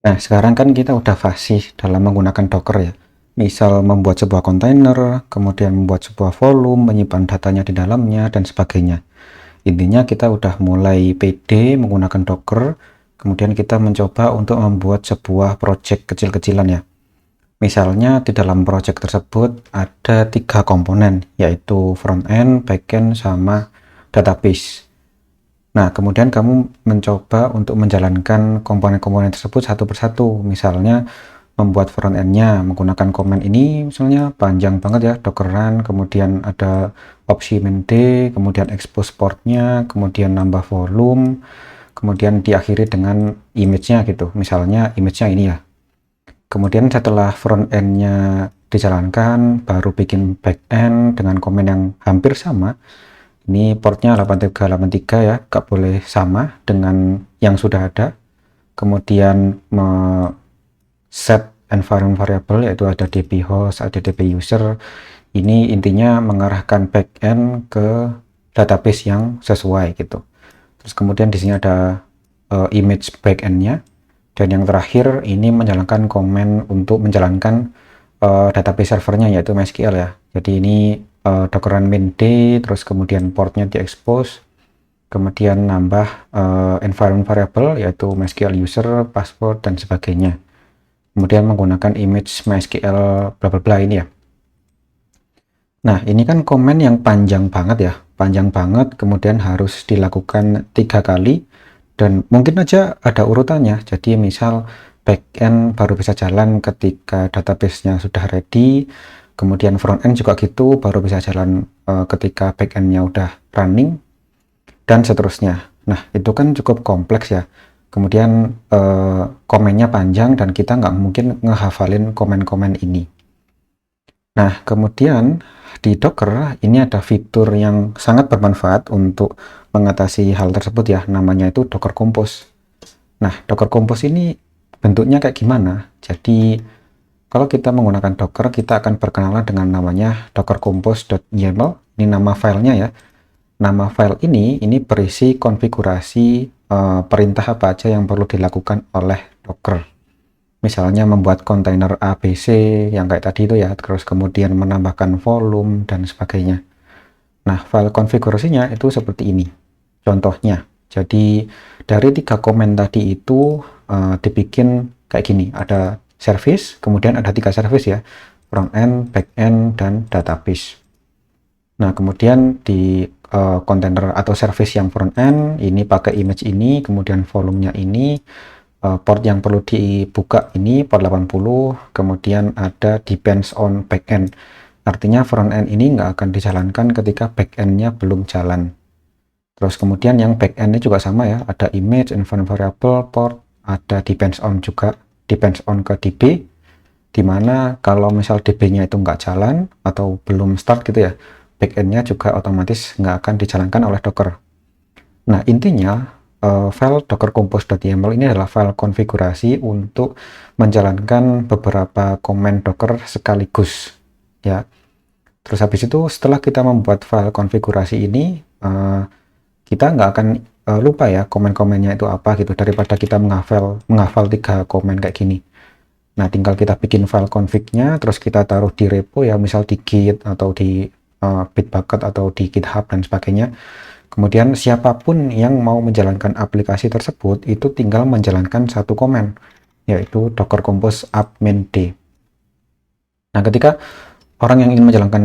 Nah, sekarang kan kita udah fasih dalam menggunakan Docker ya. Misal membuat sebuah kontainer, kemudian membuat sebuah volume, menyimpan datanya di dalamnya, dan sebagainya. Intinya kita udah mulai pede menggunakan Docker, kemudian kita mencoba untuk membuat sebuah project kecil-kecilan ya. Misalnya di dalam project tersebut ada 3 komponen, yaitu front-end, back-end, sama database. Nah, kemudian kamu mencoba untuk menjalankan komponen-komponen tersebut satu persatu. Misalnya membuat front end-nya menggunakan komen ini, misalnya panjang banget ya, Docker run, kemudian ada opsi main d, kemudian expose portnya, kemudian nambah volume, kemudian diakhiri dengan image-nya gitu. Misalnya image-nya ini ya. Kemudian setelah front end-nya dijalankan, baru bikin back end dengan komen yang hampir sama. Ini portnya 8383 ya, nggak boleh sama dengan yang sudah ada. Kemudian set environment variable, yaitu ada db host, ada db user. Ini intinya mengarahkan backend ke database yang sesuai gitu. Terus kemudian di sini ada image backendnya. Dan yang terakhir ini menjalankan komen untuk menjalankan database servernya, yaitu MySQL ya. Jadi ini Docker run main d, terus kemudian portnya diekspos, kemudian nambah environment variable yaitu MySQL user, password, dan sebagainya. Kemudian menggunakan image MySQL bla bla bla ini ya. Nah, ini kan komen yang panjang banget ya, panjang banget, kemudian harus dilakukan 3 kali, dan mungkin aja ada urutannya. Jadi misal backend baru bisa jalan ketika database-nya sudah ready, kemudian front-end juga gitu, baru bisa jalan ketika backend-nya udah running, dan seterusnya. Nah, itu kan cukup kompleks ya. Kemudian komennya panjang dan kita nggak mungkin ngehafalin komen-komen ini. Nah, kemudian di Docker ini ada fitur yang sangat bermanfaat untuk mengatasi hal tersebut ya, namanya itu Docker Compose. Nah, Docker Compose ini bentuknya kayak gimana? Jadi, kalau kita menggunakan Docker, kita akan berkenalan dengan namanya dockercompose.yaml. Ini nama filenya ya. Nama file ini berisi konfigurasi perintah apa aja yang perlu dilakukan oleh Docker. Misalnya membuat kontainer ABC yang kayak tadi itu ya, terus kemudian menambahkan volume dan sebagainya. Nah, file konfigurasinya itu seperti ini. Contohnya, jadi dari 3 komen tadi itu dibikin kayak gini. Ada service, kemudian ada 3 service ya, front end, back end, dan database. Nah, kemudian di kontainer atau service yang front end ini pakai image ini, kemudian volumenya ini, port yang perlu dibuka ini port 80, kemudian ada depends on backend. Artinya front end ini nggak akan dijalankan ketika backend-nya belum jalan. Terus kemudian yang backend-nya juga sama ya, ada image, environment variable, port, ada depends on juga, depends on ke db, dimana kalau misal db-nya itu nggak jalan atau belum start gitu ya, backend-nya juga otomatis nggak akan dijalankan oleh Docker. Nah, intinya file dockercompose.yaml ini adalah file konfigurasi untuk menjalankan beberapa komen Docker sekaligus ya. Terus habis itu setelah kita membuat file konfigurasi ini, kita nggak akan lupa ya komen-komennya itu apa gitu, daripada kita menghafal 3 komen kayak gini. Nah, tinggal kita bikin file config-nya, terus kita taruh di repo ya, misal di Git atau di Bitbucket atau di GitHub dan sebagainya. Kemudian siapapun yang mau menjalankan aplikasi tersebut itu tinggal menjalankan 1 komen, yaitu docker compose app main d. Nah, ketika orang yang ingin menjalankan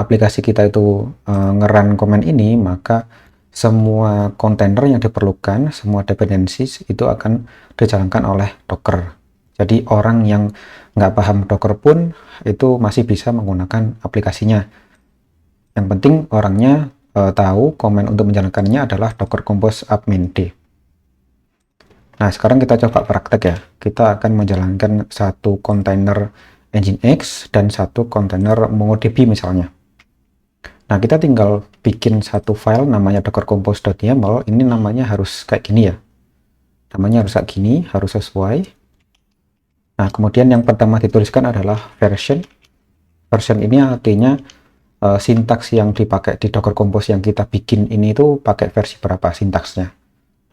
aplikasi kita itu nge-run komen ini, maka semua kontainer yang diperlukan, semua dependencies itu akan dijalankan oleh Docker. Jadi orang yang nggak paham Docker pun itu masih bisa menggunakan aplikasinya. Yang penting orangnya tahu komen untuk menjalankannya adalah docker compose app main d. Nah, sekarang kita coba praktek ya. Kita akan menjalankan 1 kontainer Nginx dan 1 kontainer MongoDB misalnya. Nah, kita tinggal bikin 1 file namanya dockercompose.yaml. Ini namanya harus kayak gini ya. Namanya harus kayak gini, harus sesuai. Nah, kemudian yang pertama dituliskan adalah version. Version ini artinya sintaks yang dipakai di Docker Compose yang kita bikin ini itu pakai versi berapa sintaksnya.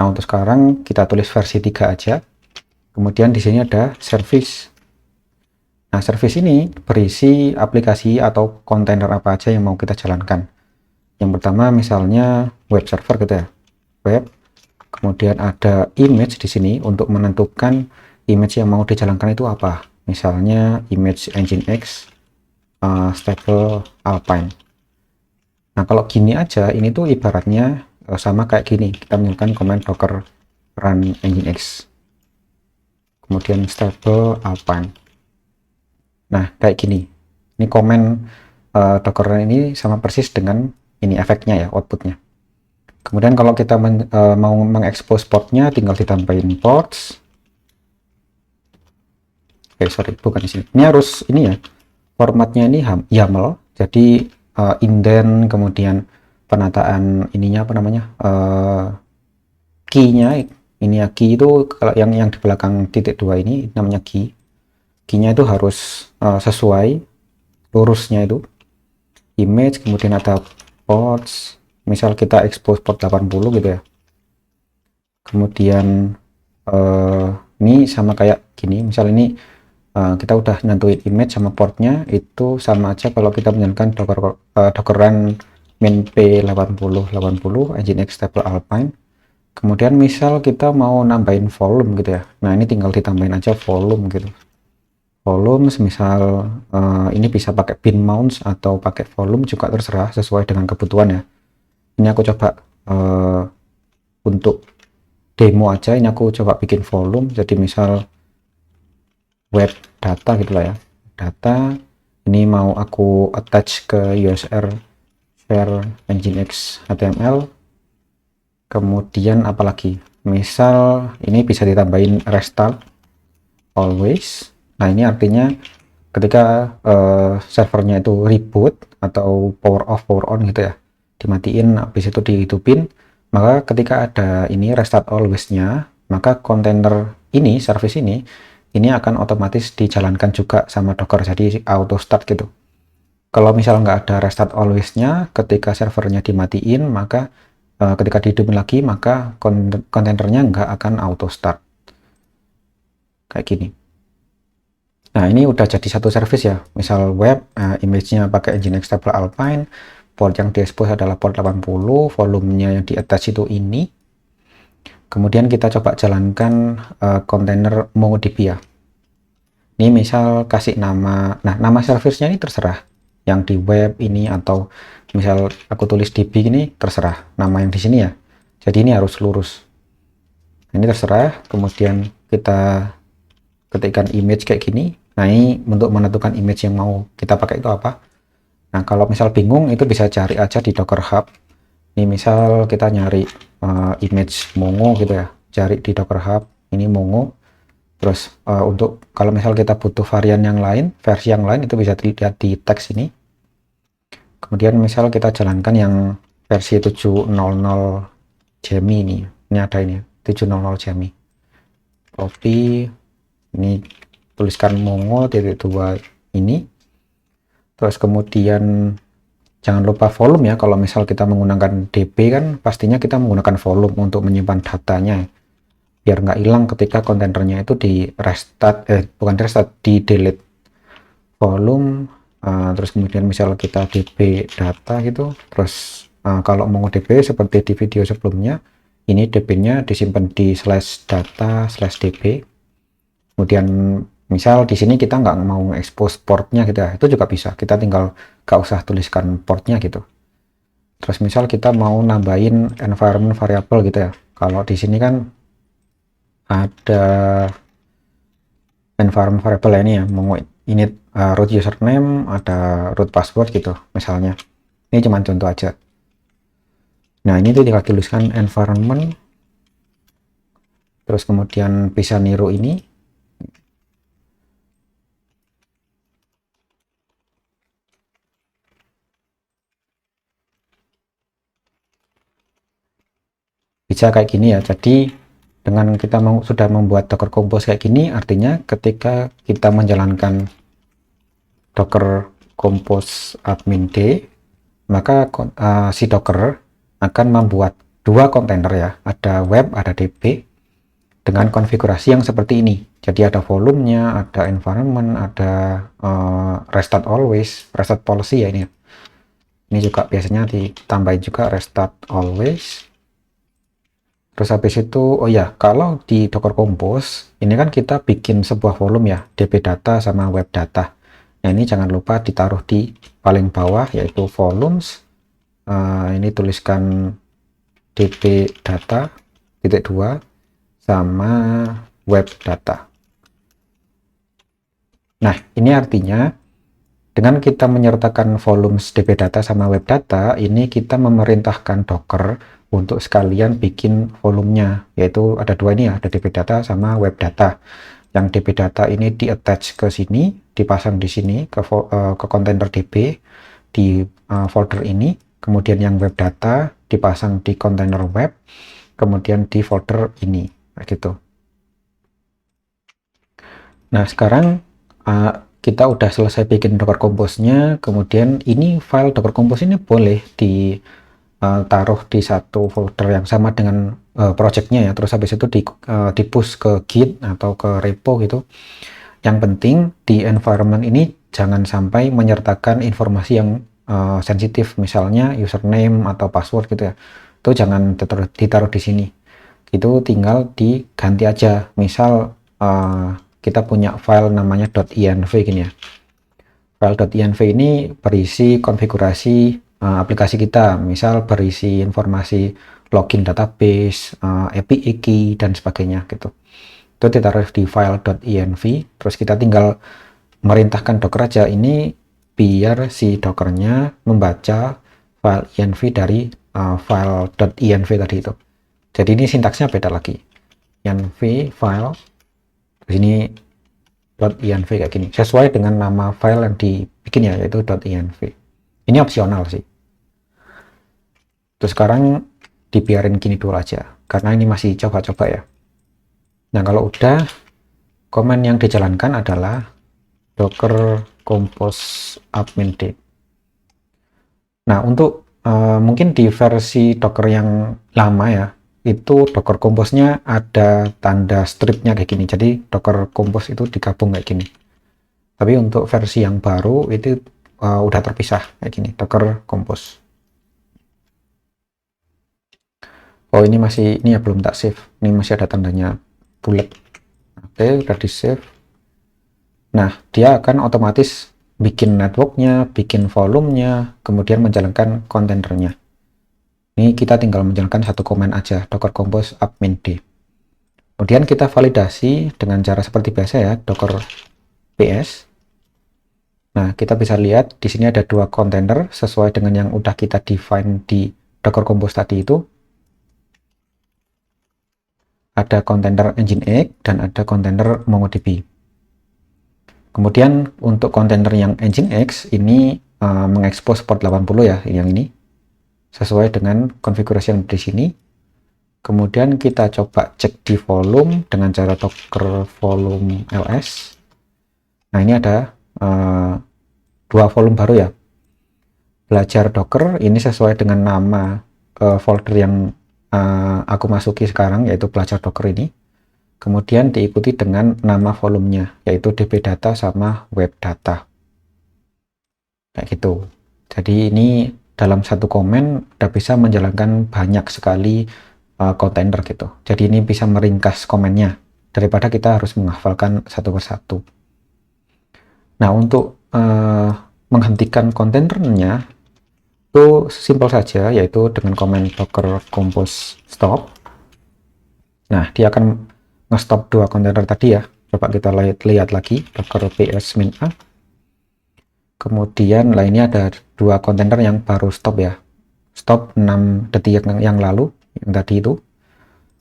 Nah, untuk sekarang kita tulis versi 3 aja. Kemudian di sini ada service. Nah, service ini berisi aplikasi atau kontainer apa aja yang mau kita jalankan. Yang pertama misalnya web server gitu ya, web. Kemudian ada image di sini untuk menentukan image yang mau dijalankan itu apa. Misalnya image Nginx, stable Alpine. Nah, kalau gini aja, ini tuh ibaratnya sama kayak gini. Kita menyalakan command docker run Nginx. Kemudian stable Alpine. Nah, kayak gini. Ini komen docker run ini sama persis dengan ini efeknya ya, outputnya. Kemudian kalau kita mau mengekspos portnya, tinggal ditambahin ports. Sorry, bukan di sini. Ini harus ini ya, formatnya ini YAML. Jadi indent, kemudian penataan ininya apa namanya, key-nya. Ini ya, key itu kalau yang di belakang titik 2 ini namanya key. Key-nya itu harus sesuai lurusnya itu. Image, kemudian ada ports. Misal kita expose port 80 gitu ya. Kemudian ini sama kayak gini. Misal ini kita udah nentuin image sama portnya, itu sama aja kalau kita menjalankan docker run min p8080 nginx stable Alpine. Kemudian misal kita mau nambahin volume gitu ya, nah ini tinggal ditambahin aja volume gitu. Volume misal ini bisa pakai pin mounts atau pakai volume juga terserah sesuai dengan kebutuhan ya. Ini aku coba untuk demo aja, ini aku coba bikin volume. Jadi misal web data gitulah ya, data ini mau aku attach ke USR share Nginx HTML. Kemudian apalagi, misal ini bisa ditambahin restart always. Nah, ini artinya ketika servernya itu reboot atau power off power on gitu ya, dimatiin habis itu dihidupin, maka ketika ada ini restart always-nya, maka kontainer ini, service ini akan otomatis dijalankan juga sama Docker, jadi auto start gitu. Kalau misal nggak ada restart always-nya, ketika servernya dimatiin, maka ketika dihidupin lagi, maka kontainernya nggak akan auto start kayak gini. Nah, ini udah jadi satu service ya. Misal web, image-nya pakai Nginx stable Alpine, port yang diekspos adalah port 80, volumenya yang di attach itu ini. Kemudian kita coba jalankan kontainer MongoDB ya. Ini misal kasih nama, nah nama service-nya ini terserah. Yang di web ini atau misal aku tulis DB ini terserah nama yang di sini ya. Jadi ini harus lurus. Ini terserah. Kemudian kita ketikkan image kayak gini. Nah, ini untuk menentukan image yang mau kita pakai itu apa. Nah, kalau misal bingung itu bisa cari aja di Docker Hub. Ini misal kita nyari image Mongo gitu ya, cari di Docker Hub ini Mongo. Terus untuk kalau misal kita butuh varian yang lain, versi yang lain, itu bisa dilihat di teks ini. Kemudian misal kita jalankan yang versi 7.0.0 Jammy ini ada ini 7.0.0 Jammy. Copy, ini tuliskan Mongo titik 2 ini. Terus kemudian jangan lupa volume ya. Kalau misal kita menggunakan DB kan pastinya kita menggunakan volume untuk menyimpan datanya biar nggak hilang ketika kontainernya itu di restart, bukan restart, di delete. Volume, terus kemudian misal kita DB data gitu. Terus kalau MongoDB seperti di video sebelumnya, ini DB-nya disimpan di /data/db. Kemudian misal di sini kita nggak mau expose portnya gitu ya, itu juga bisa. Kita tinggal nggak usah tuliskan portnya gitu. Terus misal kita mau nambahin environment variable gitu ya. Kalau di sini kan ada environment variable ini ya, mau init root username, ada root password gitu misalnya. Ini cuma contoh aja. Nah, ini tuh tinggal tuliskan environment, terus kemudian bisa niru ini. Bisa kayak gini ya. Jadi dengan kita sudah membuat Docker Compose kayak gini, artinya ketika kita menjalankan Docker Compose admin D, maka si Docker akan membuat dua kontainer ya, ada web, ada DB, dengan konfigurasi yang seperti ini. Jadi ada volumenya, ada environment, ada restart always, restart policy ya ini. Ini juga biasanya ditambahin juga restart always. Terus habis itu, oh ya, kalau di Docker Compose, ini kan kita bikin sebuah volume ya, DB data sama web data. Nah ini jangan lupa ditaruh di paling bawah, yaitu volumes. Ini tuliskan DB data, titik 2, sama web data. Nah, ini artinya dengan kita menyertakan volumes DB data sama web data, ini kita memerintahkan Docker untuk sekalian bikin volumenya, yaitu ada dua ini ya, ada DB data sama web data. Yang DB data ini di attach ke sini, dipasang di sini ke kontainer DB di folder ini, kemudian yang web data dipasang di kontainer web, kemudian di folder ini, gitu. Nah, sekarang kita udah selesai bikin Docker Compose-nya, kemudian ini file Docker Compose ini boleh ditaruh di satu folder yang sama dengan project-nya ya, terus habis itu di push ke Git atau ke repo gitu. Yang penting di environment ini jangan sampai menyertakan informasi yang sensitif, misalnya username atau password gitu ya, itu jangan ditaruh di sini, itu tinggal diganti aja. Misal kita punya file namanya .env gini ya. File .env ini berisi konfigurasi aplikasi kita, misal berisi informasi login database, API key, dan sebagainya gitu. Itu ditaruh di file .env, terus kita tinggal merintahkan Docker aja ini biar si Dockernya membaca file env dari file .env tadi itu. Jadi ini sintaksnya beda lagi. Env file sini .env kayak gini, sesuai dengan nama file yang dibikin ya, yaitu .env. Ini opsional sih. Terus sekarang dibiarin gini dulu aja, karena ini masih coba-coba ya. Nah kalau udah, command yang dijalankan adalah docker compose upminde. Nah untuk mungkin di versi Docker yang lama ya, itu Docker Compose-nya ada tanda stripnya kayak gini, jadi Docker Compose itu digabung kayak gini. Tapi untuk versi yang baru itu udah terpisah kayak gini, Docker Compose. Oh ini masih, ini ya belum tak save, ini masih ada tandanya bulat. Oke, udah di save. Nah dia akan otomatis bikin networknya, bikin volumenya, kemudian menjalankan kontainernya. Ini kita tinggal menjalankan satu command aja, docker compose upminde. Kemudian kita validasi dengan cara seperti biasa ya, docker ps. Nah, kita bisa lihat di sini ada dua kontainer sesuai dengan yang udah kita define di docker compose tadi itu. Ada kontainer nginx dan ada kontainer MongoDB. Kemudian untuk kontainer yang nginx ini mengekspos port 80 ya, yang ini sesuai dengan konfigurasi yang di sini. Kemudian kita coba cek di volume dengan cara docker volume ls. Nah ini ada dua volume baru ya, belajar docker, ini sesuai dengan nama folder yang aku masuki sekarang, yaitu belajar docker ini. Kemudian diikuti dengan nama volumenya, yaitu db data sama web data kayak gitu. Jadi ini dalam satu komen udah bisa menjalankan banyak sekali kontainer gitu. Jadi ini bisa meringkas komennya daripada kita harus menghafalkan satu persatu. Nah untuk menghentikan kontainernya itu simpel saja, yaitu dengan komen docker compose stop. Nah dia akan nge-stop dua kontainer tadi ya. Coba kita lihat lagi, docker ps -a. Kemudian lah ini ada dua kontainer yang baru stop ya, stop 6 detik yang lalu yang tadi itu.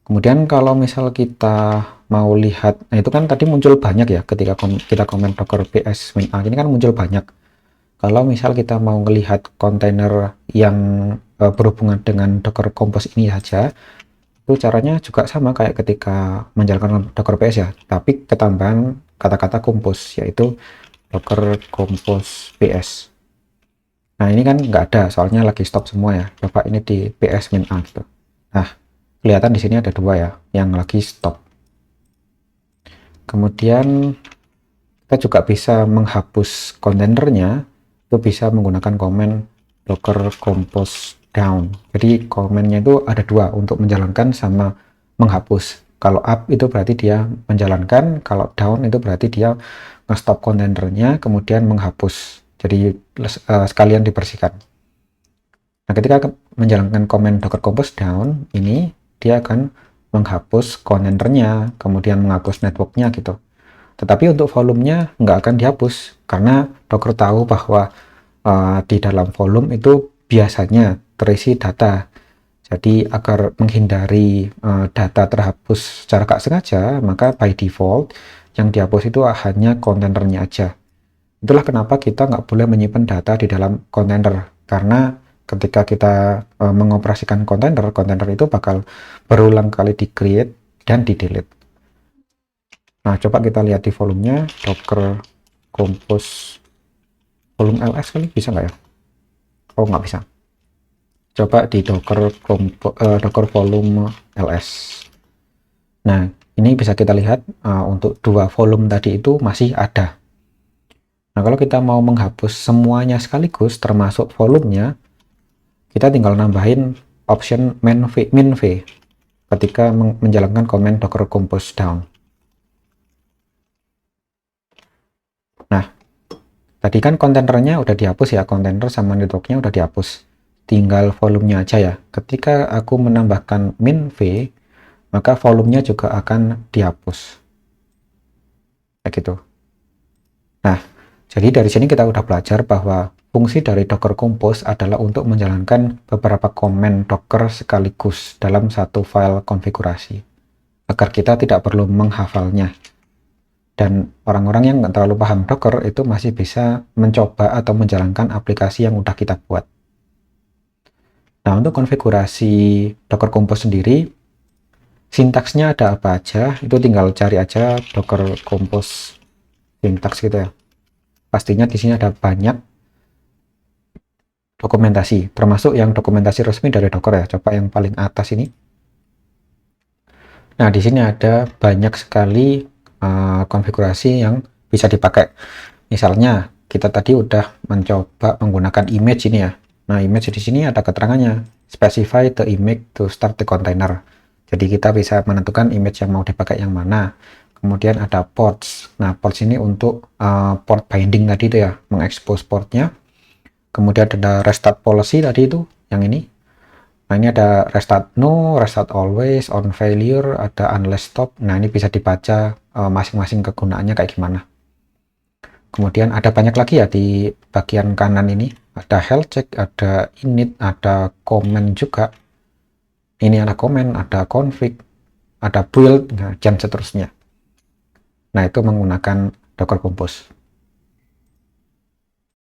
Kemudian kalau misal kita mau lihat, nah itu kan tadi muncul banyak ya ketika kita komen docker ps -a, ini kan muncul banyak. Kalau misal kita mau melihat kontainer yang berhubungan dengan docker compose ini saja, itu caranya juga sama kayak ketika menjalankan docker ps ya, tapi ketambahan kata-kata compose, yaitu docker compose ps. Nah ini kan nggak ada, soalnya lagi stop semua ya. Coba ini di ps -a gitu. Nah kelihatan di sini ada dua ya yang lagi stop. Kemudian kita juga bisa menghapus kontainernya, itu bisa menggunakan komen docker compose down. Jadi komennya itu ada dua, untuk menjalankan sama menghapus. Kalau up itu berarti dia menjalankan, kalau down itu berarti dia nge-stop kontainernya kemudian menghapus. Jadi sekalian dibersihkan. Nah, ketika menjalankan komen docker compose down ini, dia akan menghapus kontainernya, kemudian menghapus networknya gitu. Tetapi untuk volumenya nggak akan dihapus, karena Docker tahu bahwa di dalam volume itu biasanya terisi data. Jadi agar menghindari data terhapus secara tak sengaja, maka by default yang dihapus itu hanya kontainernya aja. Itulah kenapa kita nggak boleh menyimpan data di dalam kontainer, karena ketika kita mengoperasikan kontainer, kontainer itu bakal berulang kali di-create dan di-delete. Nah, coba kita lihat di volumenya, docker compose volume ls kali, bisa nggak ya? Oh, nggak bisa. Coba di docker volume ls. Nah, ini bisa kita lihat untuk dua volume tadi itu masih ada. Nah, kalau kita mau menghapus semuanya sekaligus termasuk volumenya, kita tinggal nambahin option min-v ketika menjalankan command docker compose down. Nah, tadi kan kontainernya udah dihapus ya, kontainer sama networknya udah dihapus. Tinggal volumenya aja ya. Ketika aku menambahkan min-v, maka volumenya juga akan dihapus. Kayak gitu. Nah, jadi dari sini kita udah belajar bahwa fungsi dari Docker Compose adalah untuk menjalankan beberapa komen Docker sekaligus dalam satu file konfigurasi, agar kita tidak perlu menghafalnya. Dan orang-orang yang nggak terlalu paham Docker itu masih bisa mencoba atau menjalankan aplikasi yang udah kita buat. Nah, untuk konfigurasi Docker Compose sendiri, sintaksnya ada apa aja, itu tinggal cari aja Docker Compose sintaks gitu ya. Pastinya di sini ada banyak dokumentasi, termasuk yang dokumentasi resmi dari Docker ya. Coba yang paling atas ini. Nah, di sini ada banyak sekali konfigurasi yang bisa dipakai. Misalnya, kita tadi udah mencoba menggunakan image ini ya. Nah, image di sini ada keterangannya, specify the image to start the container. Jadi kita bisa menentukan image yang mau dipakai yang mana. Kemudian ada ports. Nah, ports ini untuk port binding tadi itu ya, mengekspos portnya. Kemudian ada restart policy tadi itu, yang ini. Nah, ini ada restart no, restart always, on failure, ada unless stop. Nah, ini bisa dibaca masing-masing kegunaannya kayak gimana. Kemudian ada banyak lagi ya di bagian kanan ini. Ada health check, ada init, ada comment juga. Ini ada comment, ada config, ada build, dan seterusnya. Nah, itu menggunakan Docker Compose.